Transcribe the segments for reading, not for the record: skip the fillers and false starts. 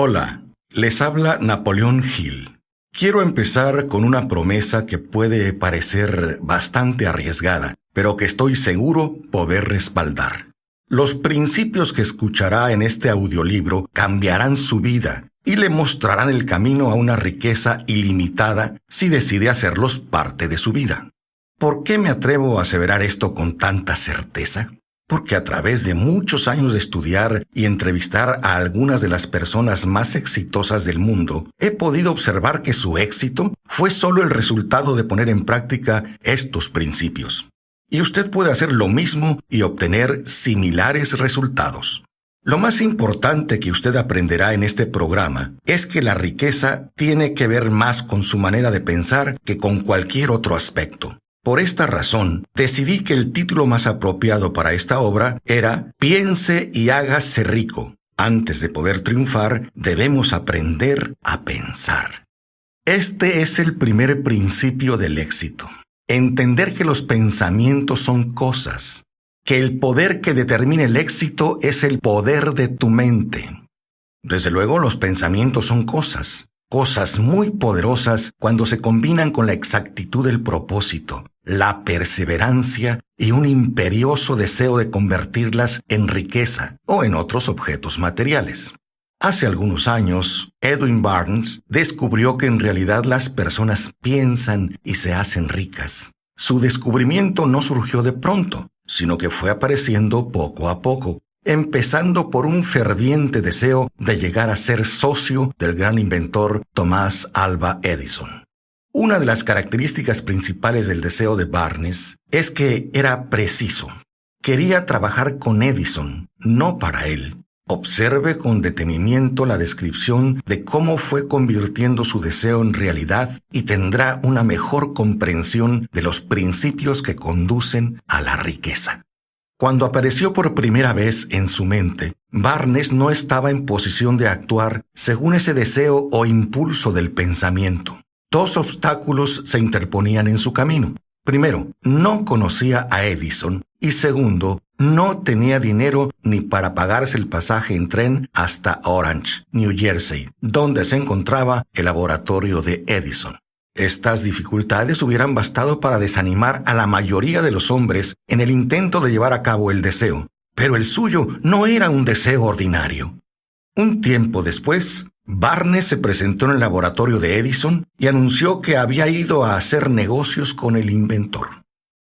Hola, les habla Napoleón Hill. Quiero empezar con una promesa que puede parecer bastante arriesgada, pero que estoy seguro poder respaldar. Los principios que escuchará en este audiolibro cambiarán su vida y le mostrarán el camino a una riqueza ilimitada si decide hacerlos parte de su vida. ¿Por qué me atrevo a aseverar esto con tanta certeza? Porque a través de muchos años de estudiar y entrevistar a algunas de las personas más exitosas del mundo, he podido observar que su éxito fue solo el resultado de poner en práctica estos principios. Y usted puede hacer lo mismo y obtener similares resultados. Lo más importante que usted aprenderá en este programa es que la riqueza tiene que ver más con su manera de pensar que con cualquier otro aspecto. Por esta razón, decidí que el título más apropiado para esta obra era Piense y hágase rico. Antes de poder triunfar, debemos aprender a pensar. Este es el primer principio del éxito. Entender que los pensamientos son cosas, que el poder que determina el éxito es el poder de tu mente. Desde luego, los pensamientos son cosas muy poderosas cuando se combinan con la exactitud del propósito, la perseverancia y un imperioso deseo de convertirlas en riqueza o en otros objetos materiales. Hace algunos años, Edwin Barnes descubrió que en realidad las personas piensan y se hacen ricas. Su descubrimiento no surgió de pronto, sino que fue apareciendo poco a poco, empezando por un ferviente deseo de llegar a ser socio del gran inventor Thomas Alva Edison. Una de las características principales del deseo de Barnes es que era preciso. Quería trabajar con Edison, no para él. Observe con detenimiento la descripción de cómo fue convirtiendo su deseo en realidad y tendrá una mejor comprensión de los principios que conducen a la riqueza. Cuando apareció por primera vez en su mente, Barnes no estaba en posición de actuar según ese deseo o impulso del pensamiento. Dos obstáculos se interponían en su camino. Primero, no conocía a Edison y segundo, no tenía dinero ni para pagarse el pasaje en tren hasta Orange, New Jersey, donde se encontraba el laboratorio de Edison. Estas dificultades hubieran bastado para desanimar a la mayoría de los hombres en el intento de llevar a cabo el deseo, pero el suyo no era un deseo ordinario. Un tiempo después, Barnes se presentó en el laboratorio de Edison y anunció que había ido a hacer negocios con el inventor.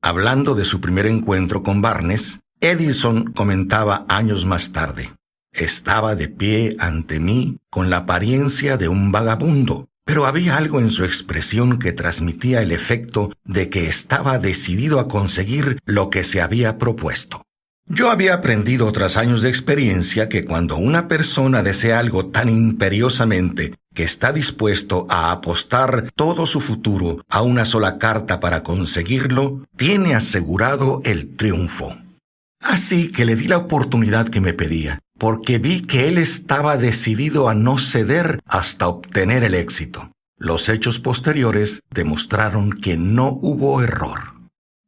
Hablando de su primer encuentro con Barnes, Edison comentaba años más tarde: «Estaba de pie ante mí con la apariencia de un vagabundo, pero había algo en su expresión que transmitía el efecto de que estaba decidido a conseguir lo que se había propuesto». Yo había aprendido tras años de experiencia que cuando una persona desea algo tan imperiosamente que está dispuesto a apostar todo su futuro a una sola carta para conseguirlo, tiene asegurado el triunfo. Así que le di la oportunidad que me pedía, porque vi que él estaba decidido a no ceder hasta obtener el éxito. Los hechos posteriores demostraron que no hubo error.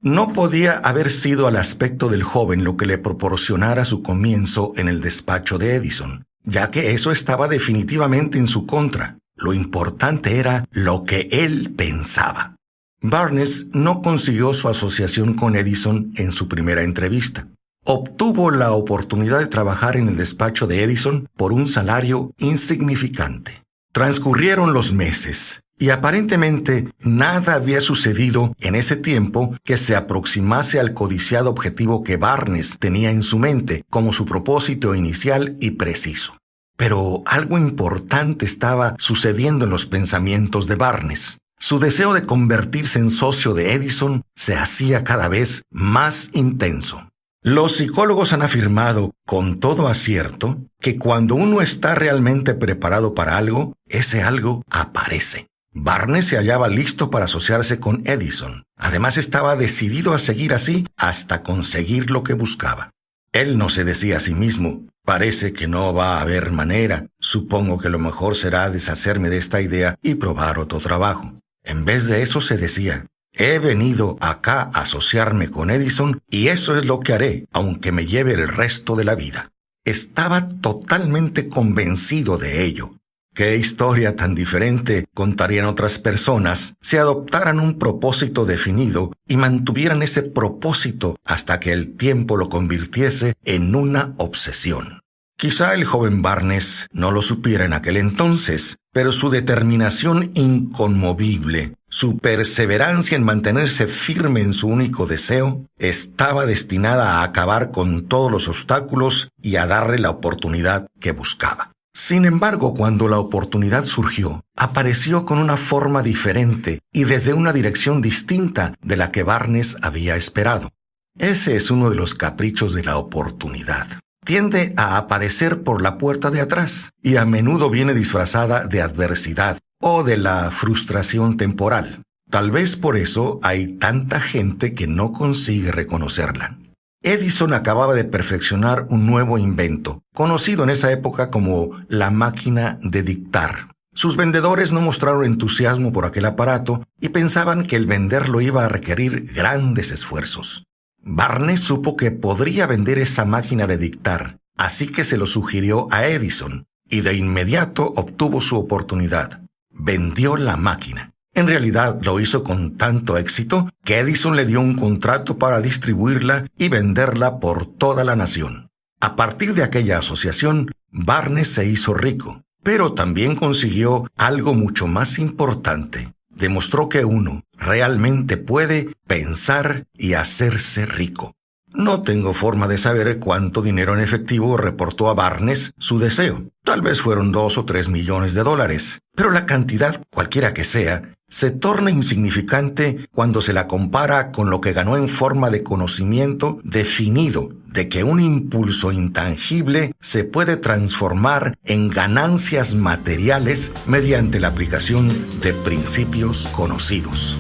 No podía haber sido al aspecto del joven lo que le proporcionara su comienzo en el despacho de Edison, ya que eso estaba definitivamente en su contra. Lo importante era lo que él pensaba. Barnes no consiguió su asociación con Edison en su primera entrevista. Obtuvo la oportunidad de trabajar en el despacho de Edison por un salario insignificante. Transcurrieron los meses y aparentemente nada había sucedido en ese tiempo que se aproximase al codiciado objetivo que Barnes tenía en su mente como su propósito inicial y preciso. Pero algo importante estaba sucediendo en los pensamientos de Barnes. Su deseo de convertirse en socio de Edison se hacía cada vez más intenso. Los psicólogos han afirmado, con todo acierto, que cuando uno está realmente preparado para algo, ese algo aparece. Barnes se hallaba listo para asociarse con Edison. Además, estaba decidido a seguir así hasta conseguir lo que buscaba. Él no se decía a sí mismo: «Parece que no va a haber manera. Supongo que lo mejor será deshacerme de esta idea y probar otro trabajo». En vez de eso se decía: «He venido acá a asociarme con Edison y eso es lo que haré, aunque me lleve el resto de la vida». Estaba totalmente convencido de ello. Qué historia tan diferente contarían otras personas si adoptaran un propósito definido y mantuvieran ese propósito hasta que el tiempo lo convirtiese en una obsesión. Quizá el joven Barnes no lo supiera en aquel entonces, pero su determinación inconmovible, su perseverancia en mantenerse firme en su único deseo, estaba destinada a acabar con todos los obstáculos y a darle la oportunidad que buscaba. Sin embargo, cuando la oportunidad surgió, apareció con una forma diferente y desde una dirección distinta de la que Barnes había esperado. Ese es uno de los caprichos de la oportunidad. Tiende a aparecer por la puerta de atrás y a menudo viene disfrazada de adversidad o de la frustración temporal. Tal vez por eso hay tanta gente que no consigue reconocerla. Edison acababa de perfeccionar un nuevo invento, conocido en esa época como la máquina de dictar. Sus vendedores no mostraron entusiasmo por aquel aparato y pensaban que el venderlo iba a requerir grandes esfuerzos. Barnes supo que podría vender esa máquina de dictar, así que se lo sugirió a Edison, y de inmediato obtuvo su oportunidad. Vendió la máquina. En realidad lo hizo con tanto éxito que Edison le dio un contrato para distribuirla y venderla por toda la nación. A partir de aquella asociación, Barnes se hizo rico, pero también consiguió algo mucho más importante. Demostró que uno realmente puede pensar y hacerse rico. No tengo forma de saber cuánto dinero en efectivo reportó a Barnes su deseo. Tal vez fueron 2 o 3 millones de dólares, pero la cantidad, cualquiera que sea, se torna insignificante cuando se la compara con lo que ganó en forma de conocimiento definido de que un impulso intangible se puede transformar en ganancias materiales mediante la aplicación de principios conocidos.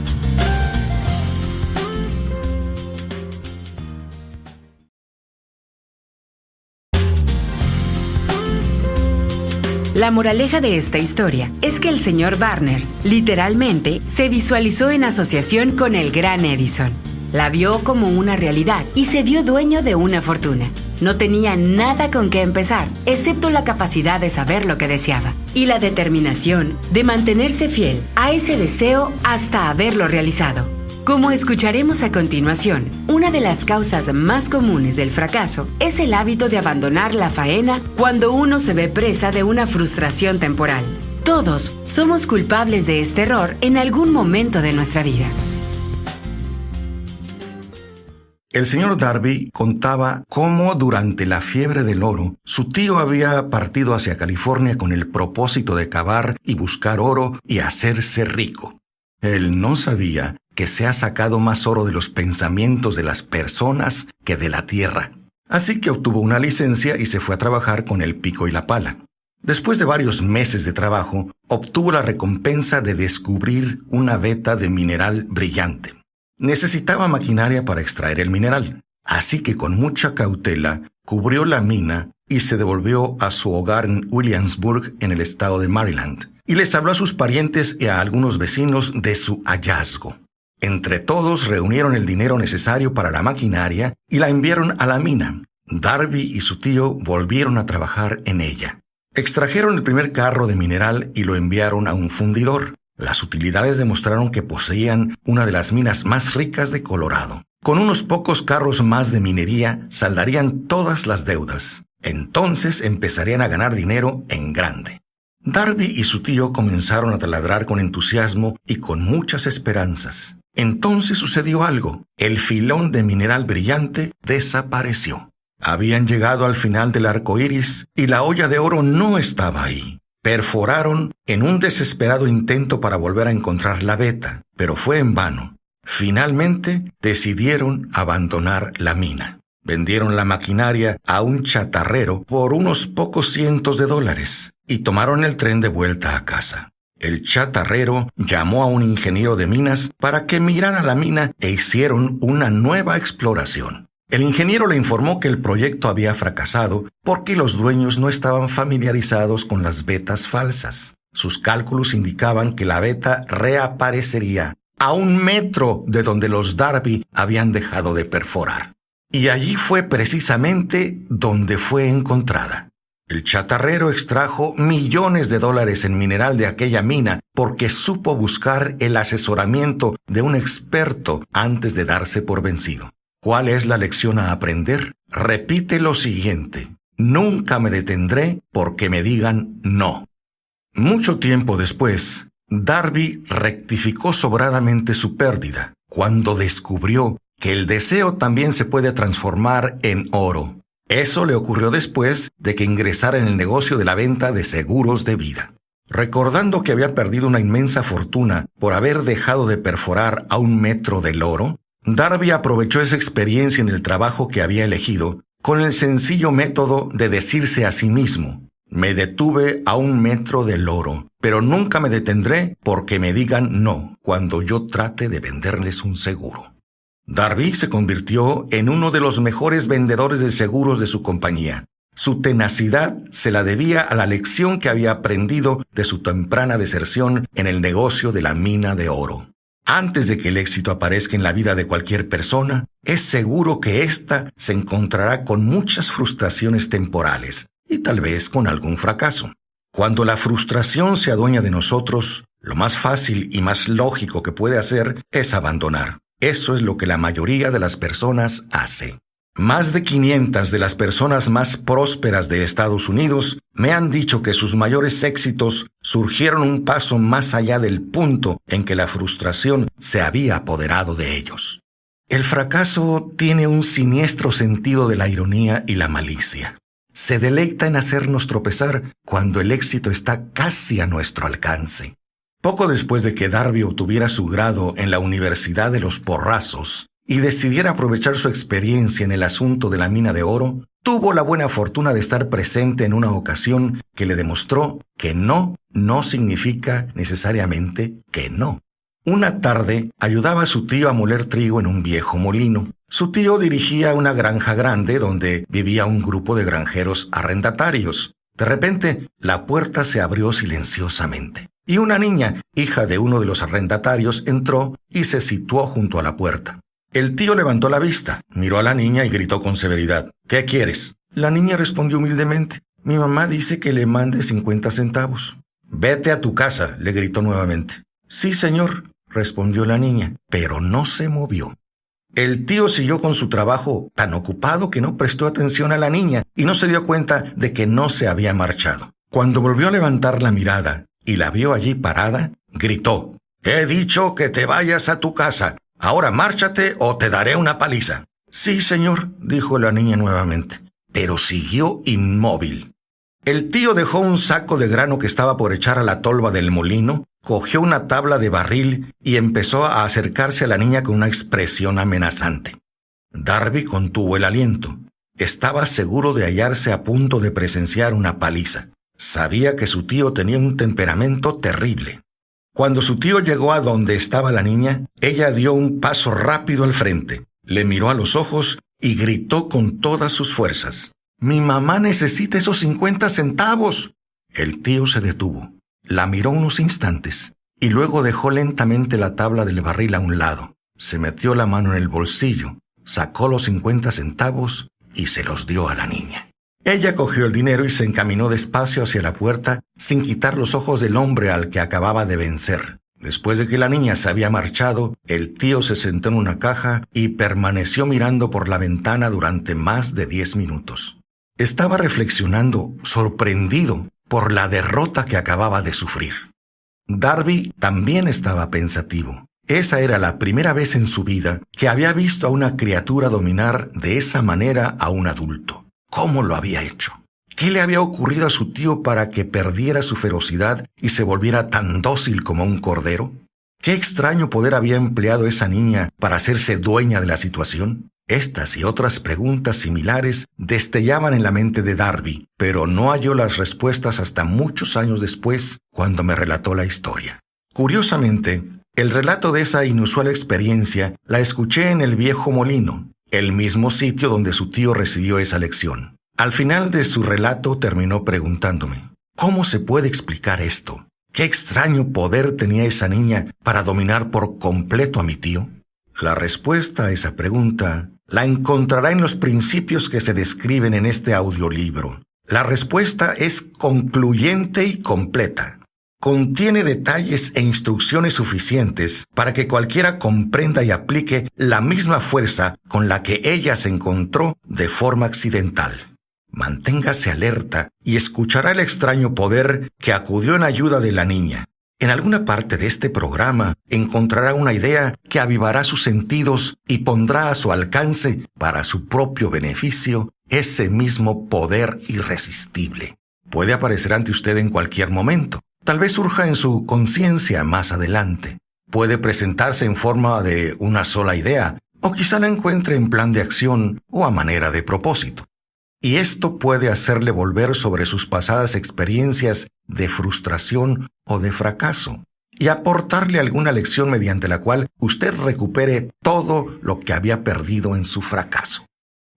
La moraleja de esta historia es que el señor Barnes literalmente se visualizó en asociación con el gran Edison. La vio como una realidad y se vio dueño de una fortuna. No tenía nada con qué empezar, excepto la capacidad de saber lo que deseaba y la determinación de mantenerse fiel a ese deseo hasta haberlo realizado. Como escucharemos a continuación, una de las causas más comunes del fracaso es el hábito de abandonar la faena cuando uno se ve presa de una frustración temporal. Todos somos culpables de este error en algún momento de nuestra vida. El señor Darby contaba cómo durante la fiebre del oro, su tío había partido hacia California con el propósito de cavar y buscar oro y hacerse rico. Él no sabía que se ha sacado más oro de los pensamientos de las personas que de la tierra. Así que obtuvo una licencia y se fue a trabajar con el pico y la pala. Después de varios meses de trabajo, obtuvo la recompensa de descubrir una veta de mineral brillante. Necesitaba maquinaria para extraer el mineral, así que con mucha cautela cubrió la mina y se devolvió a su hogar en Williamsburg, en el estado de Maryland, y les habló a sus parientes y a algunos vecinos de su hallazgo. Entre todos reunieron el dinero necesario para la maquinaria y la enviaron a la mina. Darby y su tío volvieron a trabajar en ella. Extrajeron el primer carro de mineral y lo enviaron a un fundidor. Las utilidades demostraron que poseían una de las minas más ricas de Colorado. Con unos pocos carros más de minería saldarían todas las deudas. Entonces empezarían a ganar dinero en grande. Darby y su tío comenzaron a taladrar con entusiasmo y con muchas esperanzas. Entonces sucedió algo. El filón de mineral brillante desapareció. Habían llegado al final del arco iris y la olla de oro no estaba ahí. Perforaron en un desesperado intento para volver a encontrar la veta, pero fue en vano. Finalmente decidieron abandonar la mina. Vendieron la maquinaria a un chatarrero por unos pocos cientos de dólares y tomaron el tren de vuelta a casa. El chatarrero llamó a un ingeniero de minas para que mirara la mina e hicieron una nueva exploración. El ingeniero le informó que el proyecto había fracasado porque los dueños no estaban familiarizados con las vetas falsas. Sus cálculos indicaban que la veta reaparecería a 1 metro de donde los Darby habían dejado de perforar. Y allí fue precisamente donde fue encontrada. El chatarrero extrajo millones de dólares en mineral de aquella mina porque supo buscar el asesoramiento de un experto antes de darse por vencido. ¿Cuál es la lección a aprender? Repite lo siguiente: nunca me detendré porque me digan no. Mucho tiempo después, Darby rectificó sobradamente su pérdida cuando descubrió que el deseo también se puede transformar en oro. Eso le ocurrió después de que ingresara en el negocio de la venta de seguros de vida. Recordando que había perdido una inmensa fortuna por haber dejado de perforar a 1 metro del oro, Darby aprovechó esa experiencia en el trabajo que había elegido con el sencillo método de decirse a sí mismo: me detuve a 1 metro del oro, pero nunca me detendré porque me digan no cuando yo trate de venderles un seguro. Darby se convirtió en uno de los mejores vendedores de seguros de su compañía. Su tenacidad se la debía a la lección que había aprendido de su temprana deserción en el negocio de la mina de oro. Antes de que el éxito aparezca en la vida de cualquier persona, es seguro que ésta se encontrará con muchas frustraciones temporales y tal vez con algún fracaso. Cuando la frustración se adueña de nosotros, lo más fácil y más lógico que puede hacer es abandonar. Eso es lo que la mayoría de las personas hace. Más de 500 de las personas más prósperas de Estados Unidos me han dicho que sus mayores éxitos surgieron un paso más allá del punto en que la frustración se había apoderado de ellos. El fracaso tiene un siniestro sentido de la ironía y la malicia. Se deleita en hacernos tropezar cuando el éxito está casi a nuestro alcance. Poco después de que Darby obtuviera su grado en la Universidad de los Porrazos y decidiera aprovechar su experiencia en el asunto de la mina de oro, tuvo la buena fortuna de estar presente en una ocasión que le demostró que no significa necesariamente que no. Una tarde ayudaba a su tío a moler trigo en un viejo molino. Su tío dirigía una granja grande donde vivía un grupo de granjeros arrendatarios. De repente, la puerta se abrió silenciosamente y una niña, hija de uno de los arrendatarios, entró y se situó junto a la puerta. El tío levantó la vista, miró a la niña y gritó con severidad: ¿Qué quieres? La niña respondió humildemente: mi mamá dice que le mande 50 centavos. Vete a tu casa, le gritó nuevamente. Sí, señor, respondió la niña, pero no se movió. El tío siguió con su trabajo tan ocupado que no prestó atención a la niña y no se dio cuenta de que no se había marchado. Cuando volvió a levantar la mirada y la vio allí parada, gritó: He dicho que te vayas a tu casa. Ahora márchate o te daré una paliza. Sí, señor, dijo la niña nuevamente, pero siguió inmóvil. El tío dejó un saco de grano que estaba por echar a la tolva del molino, cogió una tabla de barril y empezó a acercarse a la niña con una expresión amenazante. Darby contuvo el aliento. Estaba seguro de hallarse a punto de presenciar una paliza. Sabía que su tío tenía un temperamento terrible. Cuando su tío llegó a donde estaba la niña, ella dio un paso rápido al frente, le miró a los ojos y gritó con todas sus fuerzas: «Mi mamá necesita esos 50 centavos». El tío se detuvo, la miró unos instantes y luego dejó lentamente la tabla del barril a un lado. Se metió la mano en el bolsillo, sacó los 50 centavos y se los dio a la niña. Ella cogió el dinero y se encaminó despacio hacia la puerta sin quitar los ojos del hombre al que acababa de vencer. Después de que la niña se había marchado, el tío se sentó en una caja y permaneció mirando por la ventana durante más de 10 minutos. Estaba reflexionando, sorprendido por la derrota que acababa de sufrir. Darby también estaba pensativo. Esa era la primera vez en su vida que había visto a una criatura dominar de esa manera a un adulto. ¿Cómo lo había hecho? ¿Qué le había ocurrido a su tío para que perdiera su ferocidad y se volviera tan dócil como un cordero? ¿Qué extraño poder había empleado esa niña para hacerse dueña de la situación? Estas y otras preguntas similares destellaban en la mente de Darby, pero no halló las respuestas hasta muchos años después, cuando me relató la historia. Curiosamente, el relato de esa inusual experiencia la escuché en el viejo molino, el mismo sitio donde su tío recibió esa lección. Al final de su relato terminó preguntándome: ¿cómo se puede explicar esto? ¿Qué extraño poder tenía esa niña para dominar por completo a mi tío? La respuesta a esa pregunta la encontrará en los principios que se describen en este audiolibro. La respuesta es concluyente y completa. Contiene detalles e instrucciones suficientes para que cualquiera comprenda y aplique la misma fuerza con la que ella se encontró de forma accidental. Manténgase alerta y escuchará el extraño poder que acudió en ayuda de la niña. En alguna parte de este programa encontrará una idea que avivará sus sentidos y pondrá a su alcance, para su propio beneficio, ese mismo poder irresistible. Puede aparecer ante usted en cualquier momento. Tal vez surja en su conciencia más adelante. Puede presentarse en forma de una sola idea, o quizá la encuentre en plan de acción o a manera de propósito. Y esto puede hacerle volver sobre sus pasadas experiencias de frustración o de fracaso, y aportarle alguna lección mediante la cual usted recupere todo lo que había perdido en su fracaso.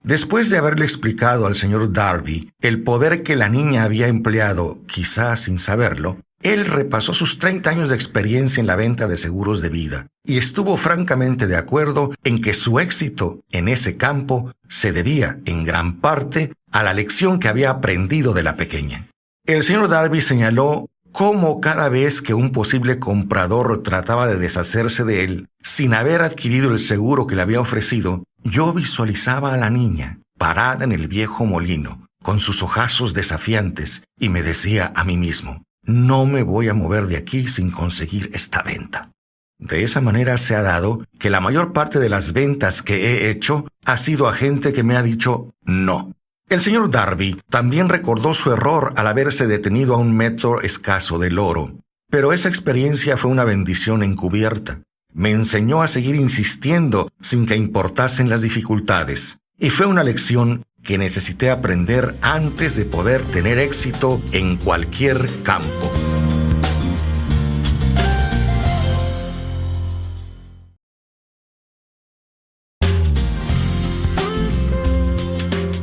Después de haberle explicado al señor Darby el poder que la niña había empleado, quizás sin saberlo, él repasó sus 30 años de experiencia en la venta de seguros de vida y estuvo francamente de acuerdo en que su éxito en ese campo se debía, en gran parte, a la lección que había aprendido de la pequeña. El señor Darby señaló cómo cada vez que un posible comprador trataba de deshacerse de él, sin haber adquirido el seguro que le había ofrecido, yo visualizaba a la niña, parada en el viejo molino, con sus ojazos desafiantes, y me decía a mí mismo: no me voy a mover de aquí sin conseguir esta venta. De esa manera se ha dado que la mayor parte de las ventas que he hecho ha sido a gente que me ha dicho no. El señor Darby también recordó su error al haberse detenido a 1 metro escaso del oro. Pero esa experiencia fue una bendición encubierta. Me enseñó a seguir insistiendo sin que importasen las dificultades. Y fue una lección que necesité aprender antes de poder tener éxito en cualquier campo.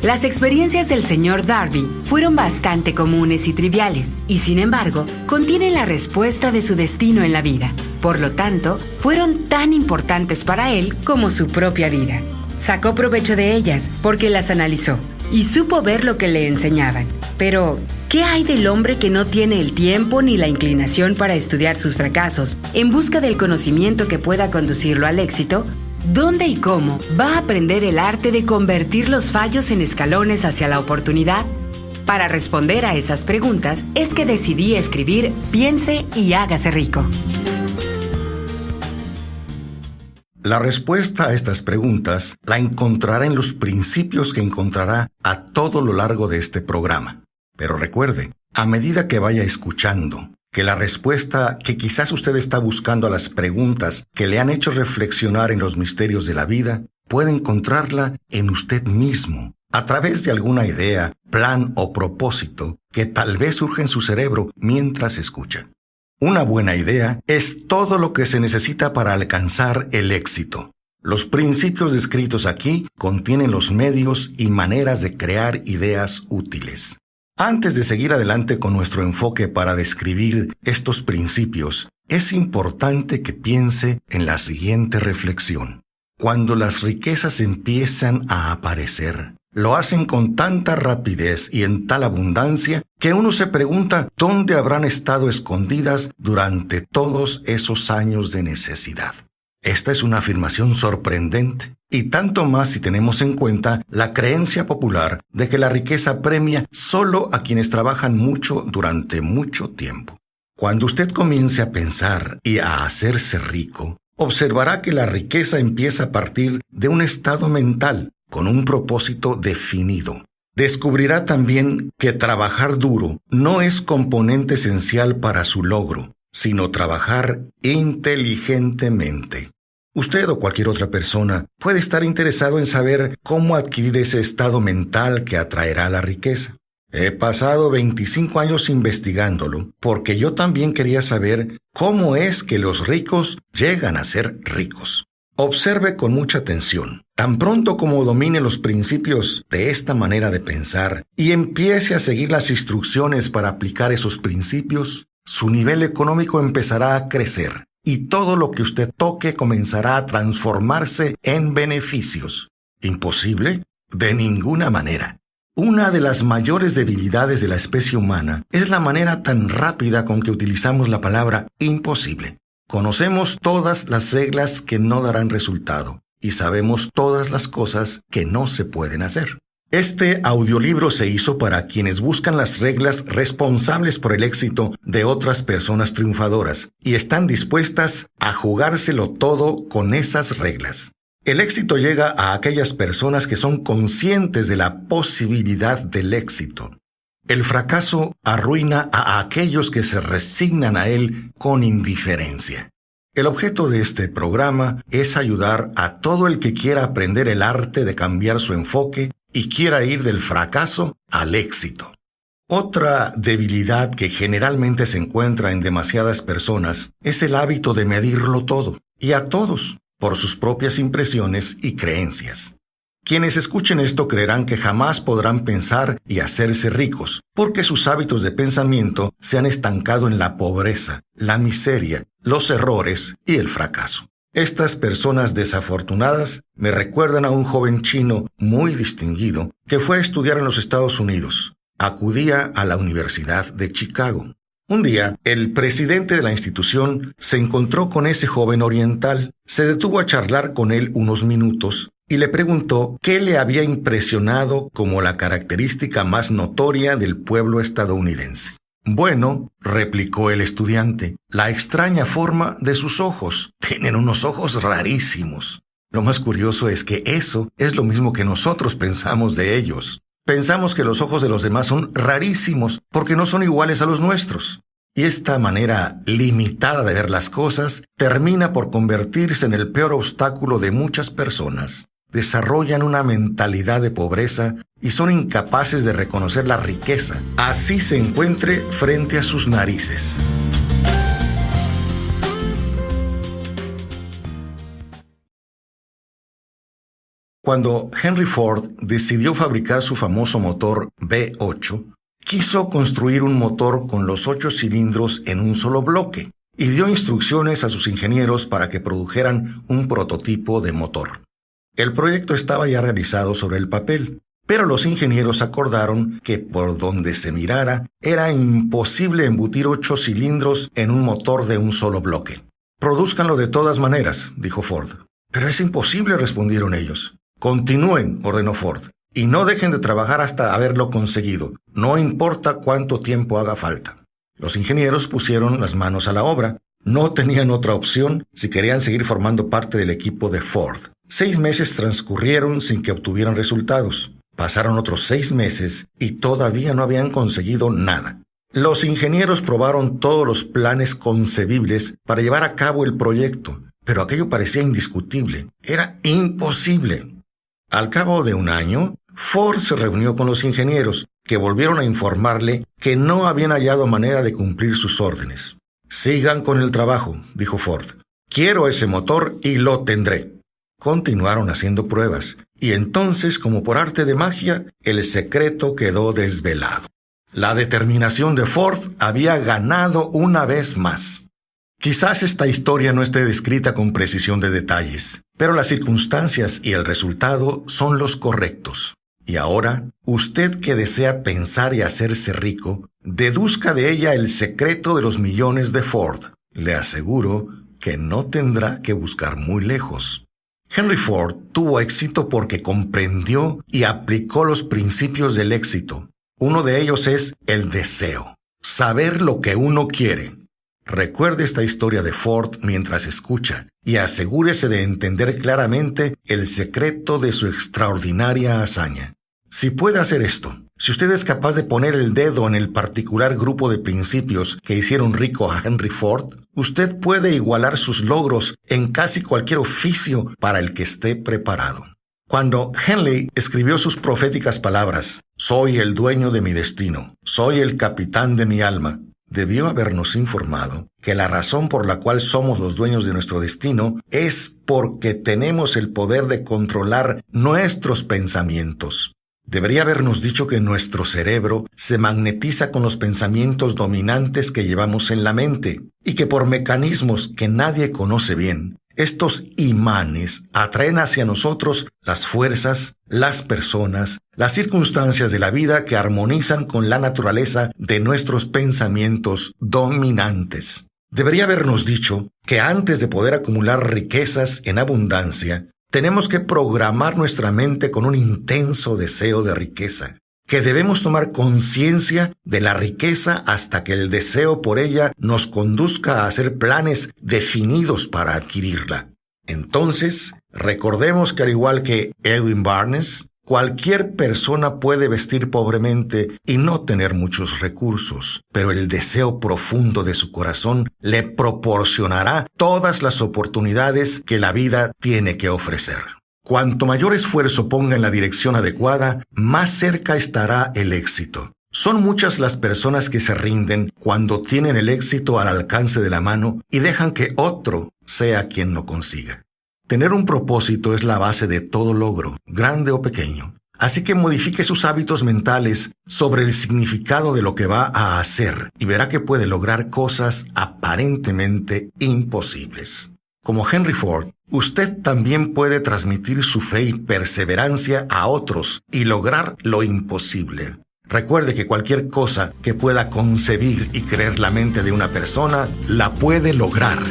Las experiencias del señor Darby fueron bastante comunes y triviales, y sin embargo, contienen la respuesta de su destino en la vida. Por lo tanto, fueron tan importantes para él como su propia vida. Sacó provecho de ellas porque las analizó y supo ver lo que le enseñaban. Pero, ¿qué hay del hombre que no tiene el tiempo ni la inclinación para estudiar sus fracasos en busca del conocimiento que pueda conducirlo al éxito? ¿Dónde y cómo va a aprender el arte de convertir los fallos en escalones hacia la oportunidad? Para responder a esas preguntas es que decidí escribir Piense y hágase rico. La respuesta a estas preguntas la encontrará en los principios que encontrará a todo lo largo de este programa. Pero recuerde, a medida que vaya escuchando, que la respuesta que quizás usted está buscando a las preguntas que le han hecho reflexionar en los misterios de la vida, puede encontrarla en usted mismo, a través de alguna idea, plan o propósito que tal vez surja en su cerebro mientras escucha. Una buena idea es todo lo que se necesita para alcanzar el éxito. Los principios descritos aquí contienen los medios y maneras de crear ideas útiles. Antes de seguir adelante con nuestro enfoque para describir estos principios, es importante que piense en la siguiente reflexión. Cuando las riquezas empiezan a aparecer, lo hacen con tanta rapidez y en tal abundancia que uno se pregunta dónde habrán estado escondidas durante todos esos años de necesidad. Esta es una afirmación sorprendente, y tanto más si tenemos en cuenta la creencia popular de que la riqueza premia solo a quienes trabajan mucho durante mucho tiempo. Cuando usted comience a pensar y a hacerse rico, observará que la riqueza empieza a partir de un estado mental con un propósito definido. Descubrirá también que trabajar duro no es componente esencial para su logro, sino trabajar inteligentemente. Usted o cualquier otra persona puede estar interesado en saber cómo adquirir ese estado mental que atraerá la riqueza. He pasado 25 años investigándolo porque yo también quería saber cómo es que los ricos llegan a ser ricos. Observe con mucha atención. Tan pronto como domine los principios de esta manera de pensar y empiece a seguir las instrucciones para aplicar esos principios, su nivel económico empezará a crecer y todo lo que usted toque comenzará a transformarse en beneficios. ¿Imposible? De ninguna manera. Una de las mayores debilidades de la especie humana es la manera tan rápida con que utilizamos la palabra imposible. Conocemos todas las reglas que no darán resultado y sabemos todas las cosas que no se pueden hacer. Este audiolibro se hizo para quienes buscan las reglas responsables por el éxito de otras personas triunfadoras y están dispuestas a jugárselo todo con esas reglas. El éxito llega a aquellas personas que son conscientes de la posibilidad del éxito. El fracaso arruina a aquellos que se resignan a él con indiferencia. El objeto de este programa es ayudar a todo el que quiera aprender el arte de cambiar su enfoque y quiera ir del fracaso al éxito. Otra debilidad que generalmente se encuentra en demasiadas personas es el hábito de medirlo todo, y a todos, por sus propias impresiones y creencias. Quienes escuchen esto creerán que jamás podrán pensar y hacerse ricos, porque sus hábitos de pensamiento se han estancado en la pobreza, la miseria, los errores y el fracaso. Estas personas desafortunadas me recuerdan a un joven chino muy distinguido que fue a estudiar en los Estados Unidos. Acudía a la Universidad de Chicago. Un día, el presidente de la institución se encontró con ese joven oriental, se detuvo a charlar con él unos minutos y le preguntó qué le había impresionado como la característica más notoria del pueblo estadounidense. Bueno, replicó el estudiante, la extraña forma de sus ojos. Tienen unos ojos rarísimos. Lo más curioso es que eso es lo mismo que nosotros pensamos de ellos. Pensamos que los ojos de los demás son rarísimos porque no son iguales a los nuestros. Y esta manera limitada de ver las cosas termina por convertirse en el peor obstáculo de muchas personas. Desarrollan una mentalidad de pobreza y son incapaces de reconocer la riqueza, así se encuentre frente a sus narices. Cuando Henry Ford decidió fabricar su famoso motor V8, quiso construir un motor con los 8 cilindros en un solo bloque y dio instrucciones a sus ingenieros para que produjeran un prototipo de motor. El proyecto estaba ya realizado sobre el papel, pero los ingenieros acordaron que por donde se mirara era imposible embutir 8 cilindros en un motor de un solo bloque. «Prodúzcanlo de todas maneras», dijo Ford. «Pero es imposible», respondieron ellos. «Continúen», ordenó Ford, «y no dejen de trabajar hasta haberlo conseguido, no importa cuánto tiempo haga falta». Los ingenieros pusieron las manos a la obra. No tenían otra opción si querían seguir formando parte del equipo de Ford. 6 meses transcurrieron sin que obtuvieran resultados. Pasaron otros 6 meses y todavía no habían conseguido nada. Los ingenieros probaron todos los planes concebibles para llevar a cabo el proyecto, pero aquello parecía indiscutible. Era imposible. Al cabo de un año, Ford se reunió con los ingenieros, que volvieron a informarle que no habían hallado manera de cumplir sus órdenes. «Sigan con el trabajo», dijo Ford. «Quiero ese motor y lo tendré». Continuaron haciendo pruebas, y entonces, como por arte de magia, el secreto quedó desvelado. La determinación de Ford había ganado una vez más. Quizás esta historia no esté descrita con precisión de detalles, pero las circunstancias y el resultado son los correctos. Y ahora, usted que desea pensar y hacerse rico, deduzca de ella el secreto de los millones de Ford. Le aseguro que no tendrá que buscar muy lejos. Henry Ford tuvo éxito porque comprendió y aplicó los principios del éxito. Uno de ellos es el deseo, saber lo que uno quiere. Recuerde esta historia de Ford mientras escucha y asegúrese de entender claramente el secreto de su extraordinaria hazaña. Si puede hacer esto, si usted es capaz de poner el dedo en el particular grupo de principios que hicieron rico a Henry Ford, usted puede igualar sus logros en casi cualquier oficio para el que esté preparado. Cuando Henley escribió sus proféticas palabras, «Soy el dueño de mi destino, soy el capitán de mi alma», debió habernos informado que la razón por la cual somos los dueños de nuestro destino es porque tenemos el poder de controlar nuestros pensamientos. Debería habernos dicho que nuestro cerebro se magnetiza con los pensamientos dominantes que llevamos en la mente y que por mecanismos que nadie conoce bien, Estos imanes atraen hacia nosotros las fuerzas, las personas, las circunstancias de la vida que armonizan con la naturaleza de nuestros pensamientos dominantes. Debería habernos dicho que antes de poder acumular riquezas en abundancia, tenemos que programar nuestra mente con un intenso deseo de riqueza, que debemos tomar conciencia de la riqueza hasta que el deseo por ella nos conduzca a hacer planes definidos para adquirirla. Entonces, recordemos que al igual que Edwin Barnes, cualquier persona puede vestir pobremente y no tener muchos recursos, pero el deseo profundo de su corazón le proporcionará todas las oportunidades que la vida tiene que ofrecer. Cuanto mayor esfuerzo ponga en la dirección adecuada, más cerca estará el éxito. Son muchas las personas que se rinden cuando tienen el éxito al alcance de la mano y dejan que otro sea quien lo consiga. Tener un propósito es la base de todo logro, grande o pequeño. Así que modifique sus hábitos mentales sobre el significado de lo que va a hacer y verá que puede lograr cosas aparentemente imposibles. Como Henry Ford, usted también puede transmitir su fe y perseverancia a otros y lograr lo imposible. Recuerde que cualquier cosa que pueda concebir y creer la mente de una persona, la puede lograr.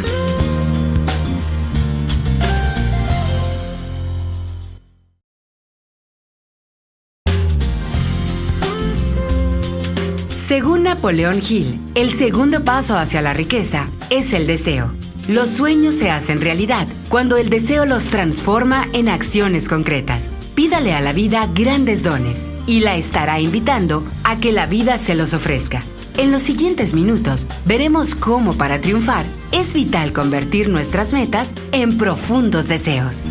Según Napoleón Hill, el segundo paso hacia la riqueza es el deseo. Los sueños se hacen realidad cuando el deseo los transforma en acciones concretas. Pídale a la vida grandes dones y la estará invitando a que la vida se los ofrezca. En los siguientes minutos veremos cómo para triunfar es vital convertir nuestras metas en profundos deseos.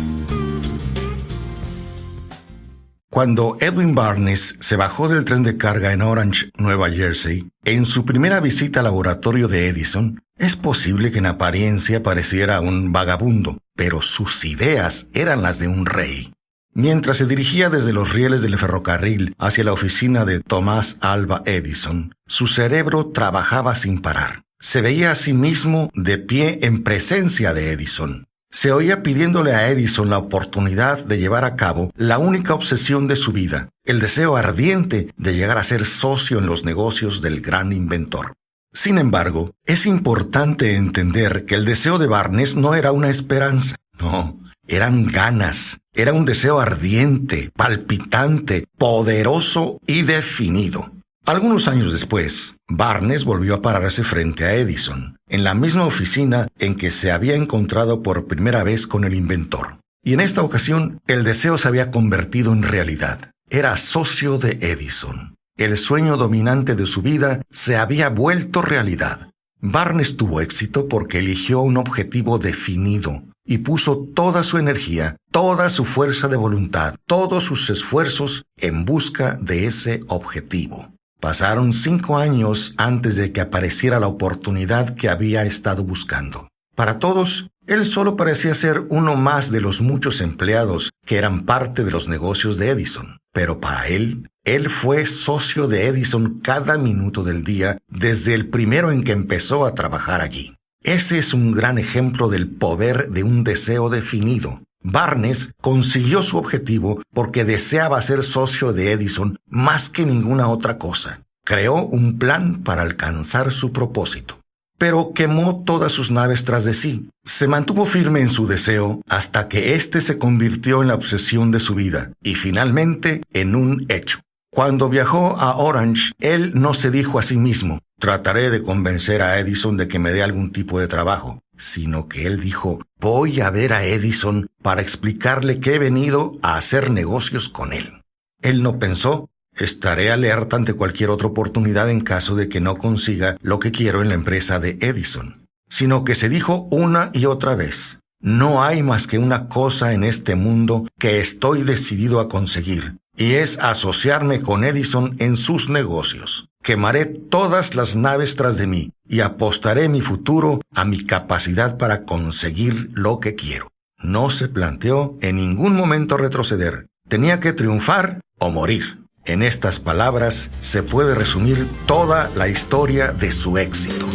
Cuando Edwin Barnes se bajó del tren de carga en Orange, Nueva Jersey, en su primera visita al laboratorio de Edison, es posible que en apariencia pareciera un vagabundo, pero sus ideas eran las de un rey. Mientras se dirigía desde los rieles del ferrocarril hacia la oficina de Thomas Alva Edison, su cerebro trabajaba sin parar. Se veía a sí mismo de pie en presencia de Edison. Se oía pidiéndole a Edison la oportunidad de llevar a cabo la única obsesión de su vida, el deseo ardiente de llegar a ser socio en los negocios del gran inventor. Sin embargo, es importante entender que el deseo de Barnes no era una esperanza, no, eran ganas, era un deseo ardiente, palpitante, poderoso y definido. Algunos años después, Barnes volvió a pararse frente a Edison, en la misma oficina en que se había encontrado por primera vez con el inventor. Y en esta ocasión, el deseo se había convertido en realidad. Era socio de Edison. El sueño dominante de su vida se había vuelto realidad. Barnes tuvo éxito porque eligió un objetivo definido y puso toda su energía, toda su fuerza de voluntad, todos sus esfuerzos en busca de ese objetivo. Pasaron 5 años antes de que apareciera la oportunidad que había estado buscando. Para todos, él solo parecía ser uno más de los muchos empleados que eran parte de los negocios de Edison. Pero para él fue socio de Edison cada minuto del día desde el primero en que empezó a trabajar allí. Ese es un gran ejemplo del poder de un deseo definido. Barnes consiguió su objetivo porque deseaba ser socio de Edison más que ninguna otra cosa. Creó un plan para alcanzar su propósito. Pero quemó todas sus naves tras de sí. Se mantuvo firme en su deseo hasta que éste se convirtió en la obsesión de su vida y finalmente en un hecho. Cuando viajó a Orange, él no se dijo a sí mismo, trataré de convencer a Edison de que me dé algún tipo de trabajo, sino que él dijo, voy a ver a Edison para explicarle que he venido a hacer negocios con él. Él no pensó, estaré alerta ante cualquier otra oportunidad en caso de que no consiga lo que quiero en la empresa de Edison, sino que se dijo una y otra vez, no hay más que una cosa en este mundo que estoy decidido a conseguir, y es asociarme con Edison en sus negocios. Quemaré todas las naves tras de mí y apostaré mi futuro a mi capacidad para conseguir lo que quiero. No se planteó en ningún momento retroceder. Tenía que triunfar o morir. En estas palabras se puede resumir toda la historia de su éxito.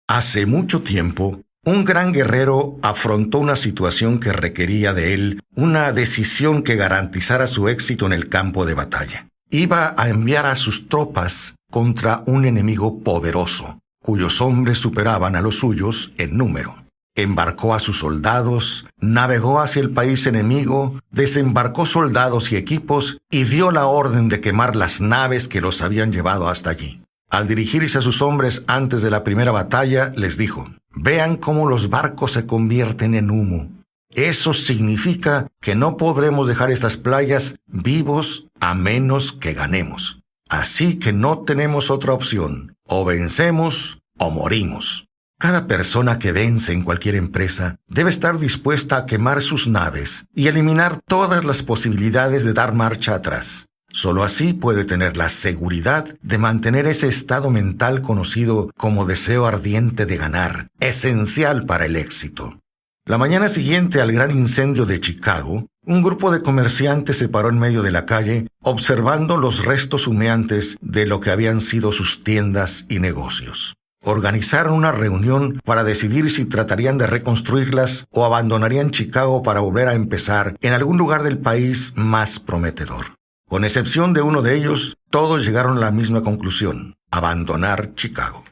Hace mucho tiempo, un gran guerrero afrontó una situación que requería de él una decisión que garantizara su éxito en el campo de batalla. Iba a enviar a sus tropas contra un enemigo poderoso, cuyos hombres superaban a los suyos en número. Embarcó a sus soldados, navegó hacia el país enemigo, desembarcó soldados y equipos y dio la orden de quemar las naves que los habían llevado hasta allí. Al dirigirse a sus hombres antes de la primera batalla, les dijo: «Vean cómo los barcos se convierten en humo. Eso significa que no podremos dejar estas playas vivos a menos que ganemos. Así que no tenemos otra opción. O vencemos o morimos». Cada persona que vence en cualquier empresa debe estar dispuesta a quemar sus naves y eliminar todas las posibilidades de dar marcha atrás. Solo así puede tener la seguridad de mantener ese estado mental conocido como deseo ardiente de ganar, esencial para el éxito. La mañana siguiente al gran incendio de Chicago, un grupo de comerciantes se paró en medio de la calle, observando los restos humeantes de lo que habían sido sus tiendas y negocios. Organizaron una reunión para decidir si tratarían de reconstruirlas o abandonarían Chicago para volver a empezar en algún lugar del país más prometedor. Con excepción de uno de ellos, todos llegaron a la misma conclusión: abandonar Chicago.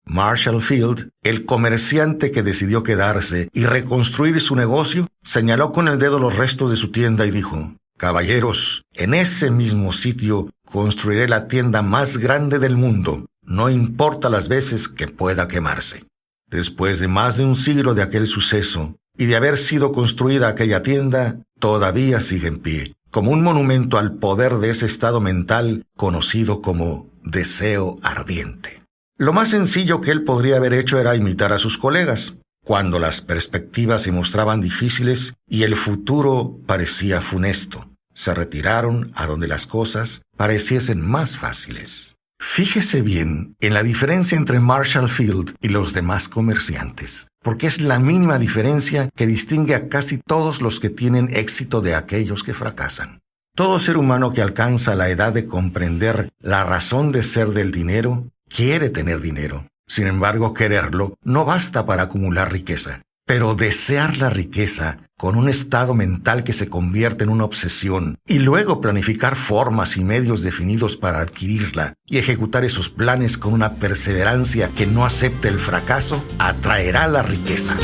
Marshall Field, el comerciante que decidió quedarse y reconstruir su negocio, señaló con el dedo los restos de su tienda y dijo: «Caballeros, en ese mismo sitio construiré la tienda más grande del mundo, no importa las veces que pueda quemarse». Después de más de un siglo de aquel suceso y de haber sido construida aquella tienda, todavía sigue en pie, como un monumento al poder de ese estado mental conocido como deseo ardiente. Lo más sencillo que él podría haber hecho era imitar a sus colegas, cuando las perspectivas se mostraban difíciles y el futuro parecía funesto. Se retiraron a donde las cosas pareciesen más fáciles. Fíjese bien en la diferencia entre Marshall Field y los demás comerciantes, porque es la mínima diferencia que distingue a casi todos los que tienen éxito de aquellos que fracasan. Todo ser humano que alcanza la edad de comprender la razón de ser del dinero, quiere tener dinero. Sin embargo, quererlo no basta para acumular riqueza. Pero desear la riqueza con un estado mental que se convierte en una obsesión y luego planificar formas y medios definidos para adquirirla y ejecutar esos planes con una perseverancia que no acepte el fracaso, atraerá la riqueza.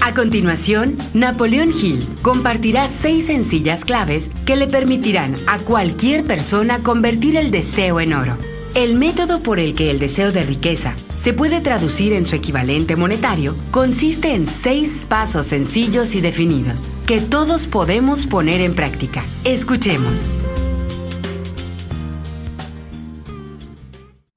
A continuación, Napoleón Hill compartirá 6 sencillas claves que le permitirán a cualquier persona convertir el deseo en oro. El método por el que el deseo de riqueza se puede traducir en su equivalente monetario consiste en 6 pasos sencillos y definidos que todos podemos poner en práctica. Escuchemos.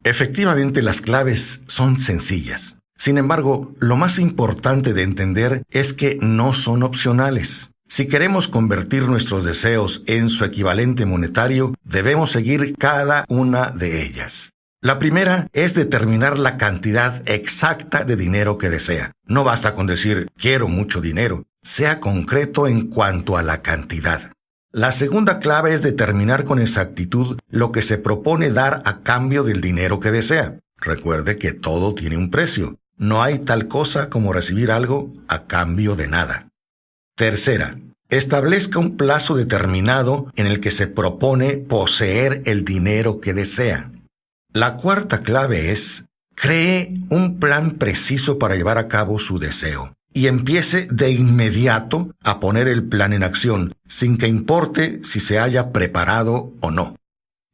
Efectivamente, las claves son sencillas. Sin embargo, lo más importante de entender es que no son opcionales. Si queremos convertir nuestros deseos en su equivalente monetario, debemos seguir cada una de ellas. La primera es determinar la cantidad exacta de dinero que desea. No basta con decir «quiero mucho dinero». Sea concreto en cuanto a la cantidad. La segunda clave es determinar con exactitud lo que se propone dar a cambio del dinero que desea. Recuerde que todo tiene un precio. No hay tal cosa como recibir algo a cambio de nada. Tercera, establezca un plazo determinado en el que se propone poseer el dinero que desea. La cuarta clave es, cree un plan preciso para llevar a cabo su deseo y empiece de inmediato a poner el plan en acción, sin que importe si se haya preparado o no.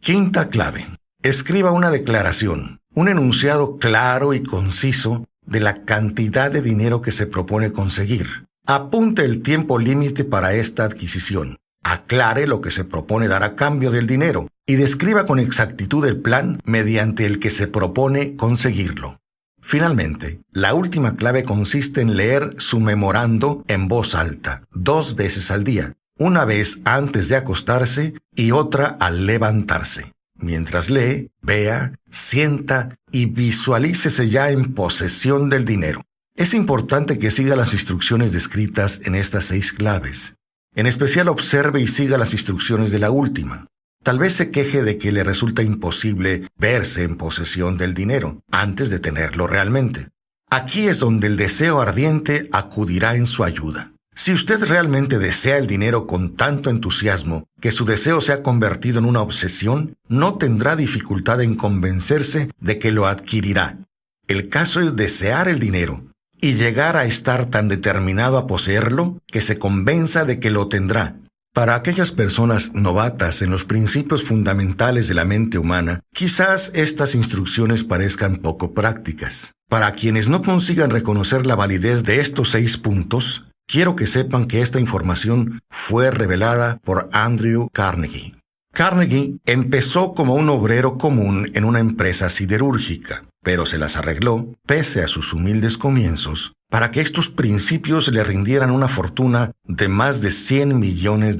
Quinta clave, escriba una declaración, un enunciado claro y conciso de la cantidad de dinero que se propone conseguir. Apunte el tiempo límite para esta adquisición. Aclare lo que se propone dar a cambio del dinero y describa con exactitud el plan mediante el que se propone conseguirlo. Finalmente, la última clave consiste en leer su memorando en voz alta, 2 veces al día, una vez antes de acostarse y otra al levantarse. Mientras lee, vea, sienta y visualícese ya en posesión del dinero. Es importante que siga las instrucciones descritas en estas 6 claves. En especial observe y siga las instrucciones de la última. Tal vez se queje de que le resulta imposible verse en posesión del dinero antes de tenerlo realmente. Aquí es donde el deseo ardiente acudirá en su ayuda. Si usted realmente desea el dinero con tanto entusiasmo que su deseo se ha convertido en una obsesión, no tendrá dificultad en convencerse de que lo adquirirá. El caso es desear el dinero y llegar a estar tan determinado a poseerlo que se convenza de que lo tendrá. Para aquellas personas novatas en los principios fundamentales de la mente humana, quizás estas instrucciones parezcan poco prácticas. Para quienes no consigan reconocer la validez de estos 6 puntos, quiero que sepan que esta información fue revelada por Andrew Carnegie. Carnegie empezó como un obrero común en una empresa siderúrgica, pero se las arregló, pese a sus humildes comienzos, para que estos principios le rindieran una fortuna de más de $100 millones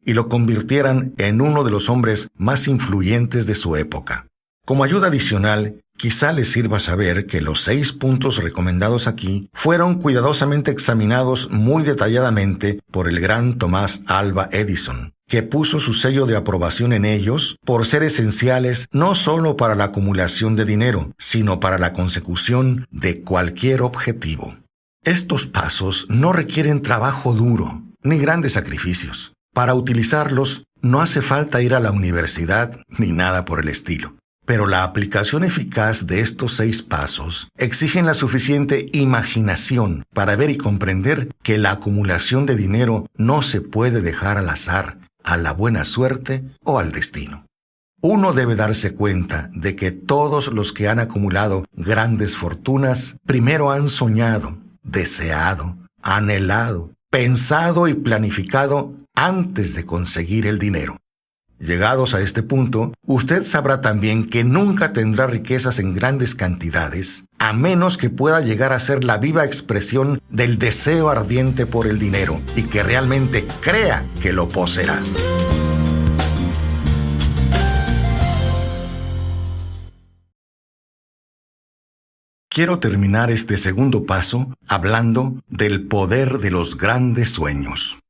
y lo convirtieran en uno de los hombres más influyentes de su época. Como ayuda adicional, quizá les sirva saber que los 6 puntos recomendados aquí fueron cuidadosamente examinados muy detalladamente por el gran Thomas Alva Edison, que puso su sello de aprobación en ellos por ser esenciales no solo para la acumulación de dinero, sino para la consecución de cualquier objetivo. Estos pasos no requieren trabajo duro, ni grandes sacrificios. Para utilizarlos, no hace falta ir a la universidad ni nada por el estilo. Pero la aplicación eficaz de estos 6 pasos exigen la suficiente imaginación para ver y comprender que la acumulación de dinero no se puede dejar al azar, a la buena suerte o al destino. Uno debe darse cuenta de que todos los que han acumulado grandes fortunas primero han soñado, deseado, anhelado, pensado y planificado antes de conseguir el dinero. Llegados a este punto, usted sabrá también que nunca tendrá riquezas en grandes cantidades, a menos que pueda llegar a ser la viva expresión del deseo ardiente por el dinero y que realmente crea que lo poseerá. Quiero terminar este segundo paso hablando del poder de los grandes sueños.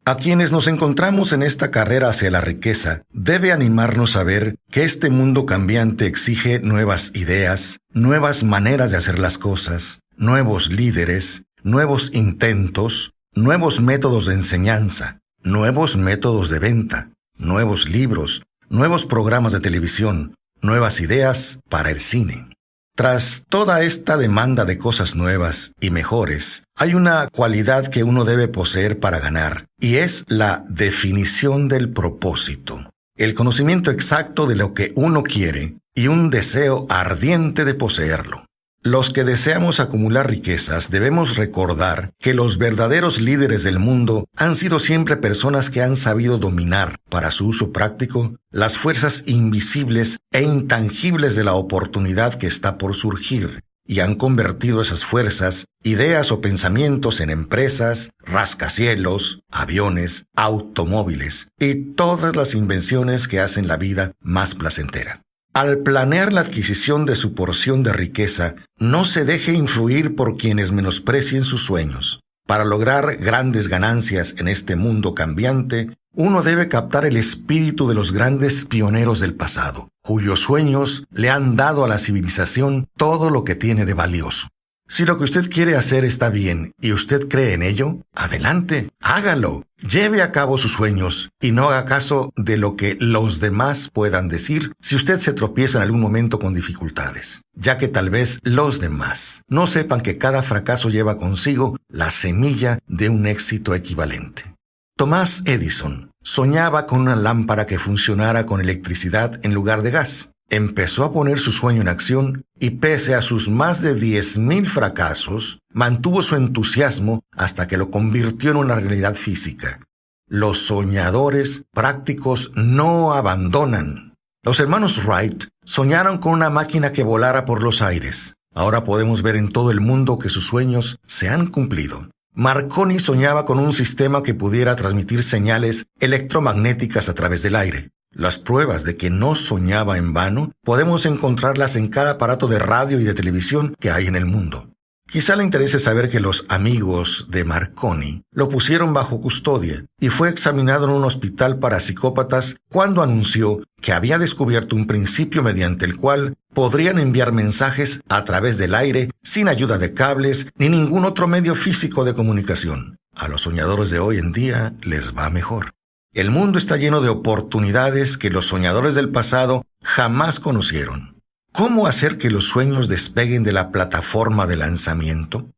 A quienes nos encontramos en esta carrera hacia la riqueza, debe animarnos a ver que este mundo cambiante exige nuevas ideas, nuevas maneras de hacer las cosas, nuevos líderes, nuevos intentos, nuevos métodos de enseñanza, nuevos métodos de venta, nuevos libros, nuevos programas de televisión, nuevas ideas para el cine. Tras toda esta demanda de cosas nuevas y mejores, hay una cualidad que uno debe poseer para ganar, y es la definición del propósito, el conocimiento exacto de lo que uno quiere y un deseo ardiente de poseerlo. Los que deseamos acumular riquezas debemos recordar que los verdaderos líderes del mundo han sido siempre personas que han sabido dominar, para su uso práctico, las fuerzas invisibles e intangibles de la oportunidad que está por surgir, y han convertido esas fuerzas, ideas o pensamientos en empresas, rascacielos, aviones, automóviles y todas las invenciones que hacen la vida más placentera. Al planear la adquisición de su porción de riqueza, no se deje influir por quienes menosprecien sus sueños. Para lograr grandes ganancias en este mundo cambiante, uno debe captar el espíritu de los grandes pioneros del pasado, cuyos sueños le han dado a la civilización todo lo que tiene de valioso. Si lo que usted quiere hacer está bien y usted cree en ello, adelante, hágalo. Lleve a cabo sus sueños y no haga caso de lo que los demás puedan decir si usted se tropieza en algún momento con dificultades, ya que tal vez los demás no sepan que cada fracaso lleva consigo la semilla de un éxito equivalente. Thomas Edison soñaba con una lámpara que funcionara con electricidad en lugar de gas. Empezó a poner su sueño en acción y pese a sus más de 10,000 fracasos, mantuvo su entusiasmo hasta que lo convirtió en una realidad física. Los soñadores prácticos no abandonan. Los hermanos Wright soñaron con una máquina que volara por los aires. Ahora podemos ver en todo el mundo que sus sueños se han cumplido. Marconi soñaba con un sistema que pudiera transmitir señales electromagnéticas a través del aire. Las pruebas de que no soñaba en vano podemos encontrarlas en cada aparato de radio y de televisión que hay en el mundo. Quizá le interese saber que los amigos de Marconi lo pusieron bajo custodia y fue examinado en un hospital para psicópatas cuando anunció que había descubierto un principio mediante el cual podrían enviar mensajes a través del aire sin ayuda de cables ni ningún otro medio físico de comunicación. A los soñadores de hoy en día les va mejor. El mundo está lleno de oportunidades que los soñadores del pasado jamás conocieron. ¿Cómo hacer que los sueños despeguen de la plataforma de lanzamiento?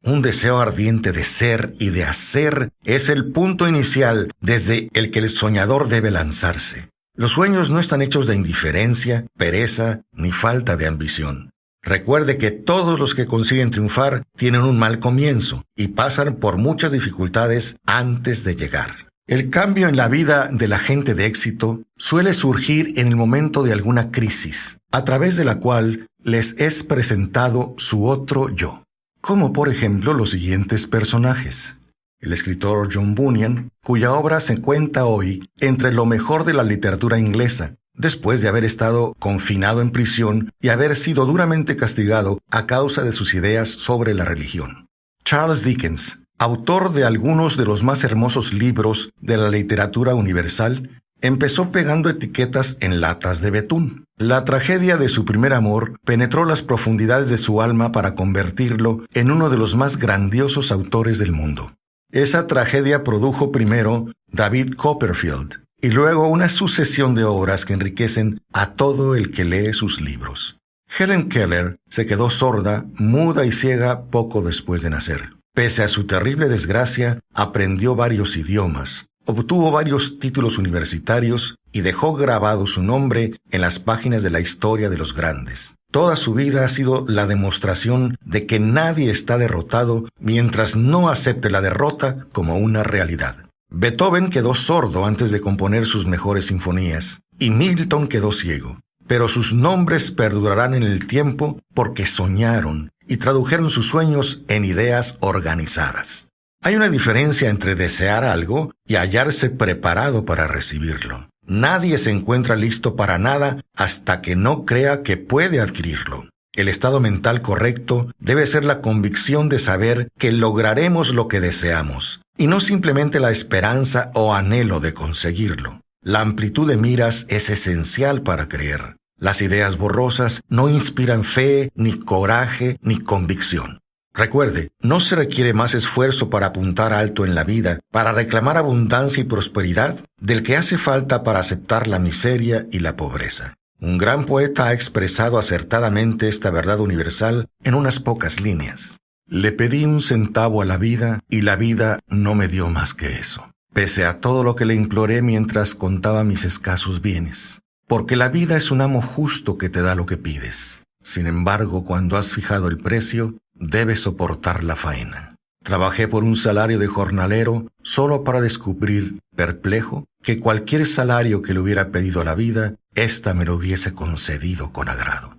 Un deseo ardiente de ser y de hacer es el punto inicial desde el que el soñador debe lanzarse. Los sueños no están hechos de indiferencia, pereza ni falta de ambición. Recuerde que todos los que consiguen triunfar tienen un mal comienzo y pasan por muchas dificultades antes de llegar. El cambio en la vida de la gente de éxito suele surgir en el momento de alguna crisis, a través de la cual les es presentado su otro yo, como por ejemplo los siguientes personajes. El escritor John Bunyan, cuya obra se cuenta hoy entre lo mejor de la literatura inglesa, después de haber estado confinado en prisión y haber sido duramente castigado a causa de sus ideas sobre la religión. Charles Dickens, autor de algunos de los más hermosos libros de la literatura universal, empezó pegando etiquetas en latas de betún. La tragedia de su primer amor penetró las profundidades de su alma para convertirlo en uno de los más grandiosos autores del mundo. Esa tragedia produjo primero David Copperfield y luego una sucesión de obras que enriquecen a todo el que lee sus libros. Helen Keller se quedó sorda, muda y ciega poco después de nacer. Pese a su terrible desgracia, aprendió varios idiomas, obtuvo varios títulos universitarios y dejó grabado su nombre en las páginas de la historia de los grandes. Toda su vida ha sido la demostración de que nadie está derrotado mientras no acepte la derrota como una realidad. Beethoven quedó sordo antes de componer sus mejores sinfonías y Milton quedó ciego, pero sus nombres perdurarán en el tiempo porque soñaron y tradujeron sus sueños en ideas organizadas. Hay una diferencia entre desear algo y hallarse preparado para recibirlo. Nadie se encuentra listo para nada hasta que no crea que puede adquirirlo. El estado mental correcto debe ser la convicción de saber que lograremos lo que deseamos, y no simplemente la esperanza o anhelo de conseguirlo. La amplitud de miras es esencial para creer. Las ideas borrosas no inspiran fe, ni coraje, ni convicción. Recuerde, no se requiere más esfuerzo para apuntar alto en la vida, para reclamar abundancia y prosperidad, del que hace falta para aceptar la miseria y la pobreza. Un gran poeta ha expresado acertadamente esta verdad universal en unas pocas líneas. Le pedí 1 centavo a la vida y la vida no me dio más que eso, pese a todo lo que le imploré mientras contaba mis escasos bienes. Porque la vida es un amo justo que te da lo que pides. Sin embargo, cuando has fijado el precio, debes soportar la faena. Trabajé por un salario de jornalero solo para descubrir, perplejo, que cualquier salario que le hubiera pedido a la vida, ésta me lo hubiese concedido con agrado.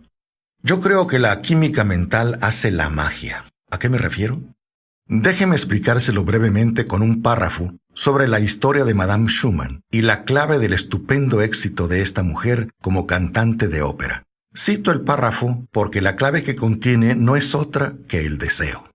Yo creo que la química mental hace la magia. ¿A qué me refiero? Déjeme explicárselo brevemente con un párrafo sobre la historia de Madame Schumann y la clave del estupendo éxito de esta mujer como cantante de ópera. Cito el párrafo porque la clave que contiene no es otra que el deseo.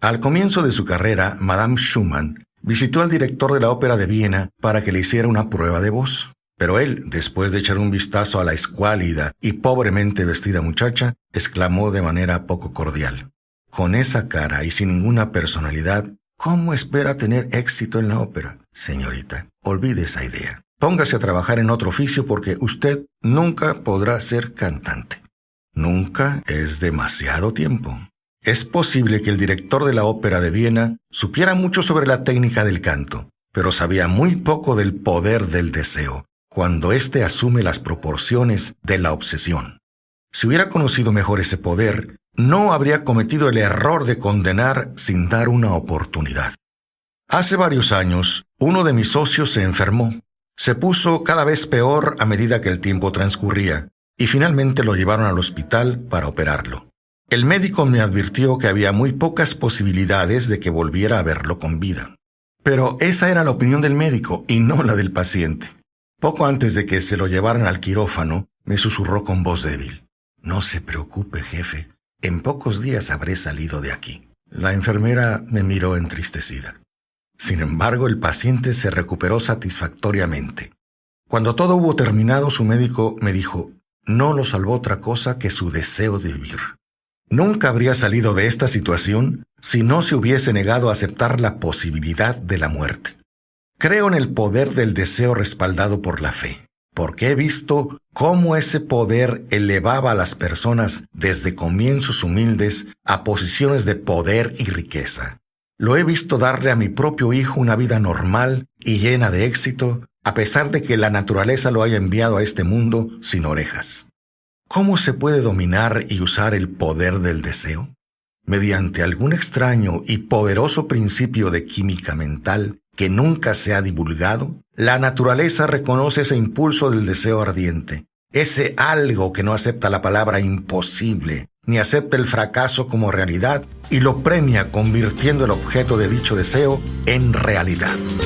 Al comienzo de su carrera, Madame Schumann visitó al director de la Ópera de Viena para que le hiciera una prueba de voz. Pero él, después de echar un vistazo a la escuálida y pobremente vestida muchacha, exclamó de manera poco cordial: «Con esa cara y sin ninguna personalidad, ¿cómo espera tener éxito en la ópera? Señorita, olvide esa idea. Póngase a trabajar en otro oficio porque usted nunca podrá ser cantante». Nunca es demasiado tiempo. Es posible que el director de la Ópera de Viena supiera mucho sobre la técnica del canto, pero sabía muy poco del poder del deseo, cuando éste asume las proporciones de la obsesión. Si hubiera conocido mejor ese poder, no habría cometido el error de condenar sin dar una oportunidad. Hace varios años, uno de mis socios se enfermó. Se puso cada vez peor a medida que el tiempo transcurría, y finalmente lo llevaron al hospital para operarlo. El médico me advirtió que había muy pocas posibilidades de que volviera a verlo con vida. Pero esa era la opinión del médico y no la del paciente. Poco antes de que se lo llevaran al quirófano, me susurró con voz débil: «No se preocupe, jefe. En pocos días habré salido de aquí. La enfermera me miró entristecida. Sin embargo, el paciente se recuperó satisfactoriamente. Cuando todo hubo terminado, su médico me dijo, no lo salvó otra cosa que su deseo de vivir. Nunca habría salido de esta situación si no se hubiese negado a aceptar la posibilidad de la muerte. Creo en el poder del deseo respaldado por la fe, porque he visto cómo ese poder elevaba a las personas desde comienzos humildes a posiciones de poder y riqueza. Lo he visto darle a mi propio hijo una vida normal y llena de éxito, a pesar de que la naturaleza lo haya enviado a este mundo sin orejas. ¿Cómo se puede dominar y usar el poder del deseo? Mediante algún extraño y poderoso principio de química mental que nunca se ha divulgado, la naturaleza reconoce ese impulso del deseo ardiente, ese algo que no acepta la palabra imposible, ni acepta el fracaso como realidad, y lo premia convirtiendo el objeto de dicho deseo en realidad.